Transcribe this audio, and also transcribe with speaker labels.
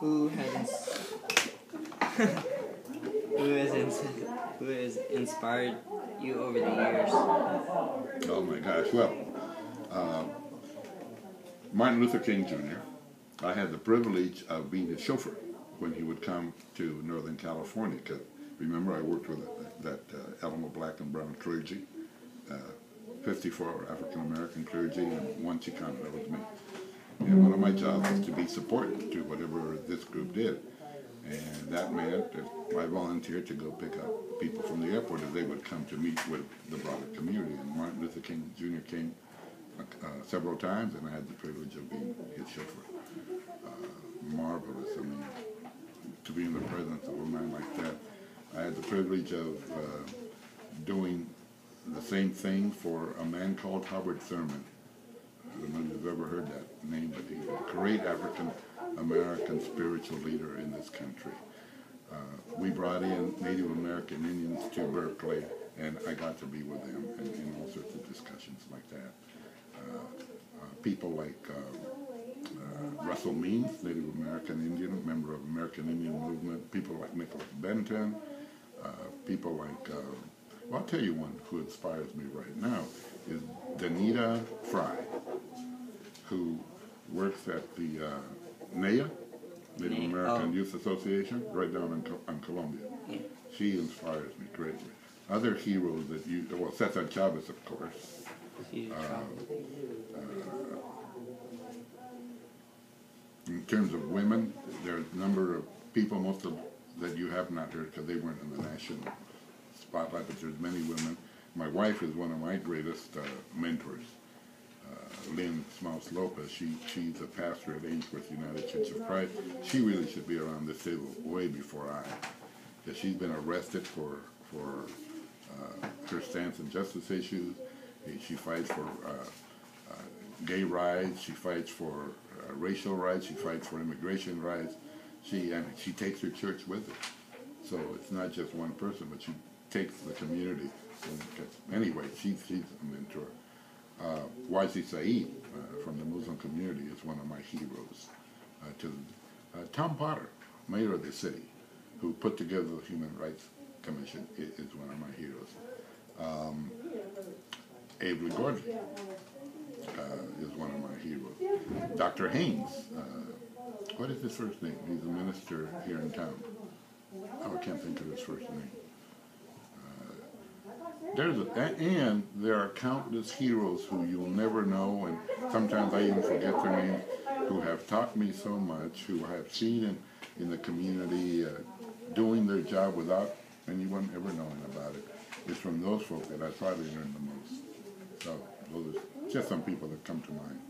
Speaker 1: Who has who has inspired you over the years?
Speaker 2: Oh my gosh. Well, Martin Luther King Jr. I had the privilege of being his chauffeur when he would come to Northern California. Because remember, I worked with that Alamo black and brown clergy, 54 African American clergy, and one Chicano. That was me. And one of my jobs was to be supportive to whatever this group did. And that meant that I volunteered to go pick up people from the airport as they would come to meet with the broader community. And Martin Luther King Jr. came several times, and I had the privilege of being his chauffeur. Marvelous. I mean, to be in the presence of a man like that. I had the privilege of doing the same thing for a man called Howard Thurman. I don't know if you've ever heard that name, but he's a great African-American spiritual leader in this country. We brought in Native American Indians to Berkeley, and I got to be with them in all sorts of discussions like that. People like Russell Means, Native American Indian, member of American Indian Movement, people like Nicholas Benton, people like, well, I'll tell you one who inspires me right now is Danita Fry, who works at the NAYA, Native American Youth Association, right down in Columbia.
Speaker 1: Yeah.
Speaker 2: She inspires me greatly. Other heroes that well, Cesar Chavez, of course. In terms of women, there's a number of people, most of that you have not heard because they weren't in the national spotlight, but there's many women. My wife is one of my greatest mentors. Lynn Smouse Lopez, she's a pastor at Ainsworth United Church of Christ. She really should be around this table way before I, because she's been arrested for her stance on justice issues. She fights for gay rights. She fights for racial rights. She fights for immigration rights. She takes her church with her. So it's not just one person, but she takes the community. Anyway, she's a mentor. Wazi Saeed from the Muslim community is one of my heroes. Tom Potter, mayor of the city, who put together the Human Rights Commission, is one of my heroes. Avery Gordon is one of my heroes. Dr. Haynes, what is his first name? He's a minister here in town. Oh, I can't think of his first name. And there are countless heroes who you'll never know, and sometimes I even forget their names, who have taught me so much, who I have seen in the community doing their job without anyone ever knowing about it. It's from those folks that I probably learned the most. So those are just some people that come to mind.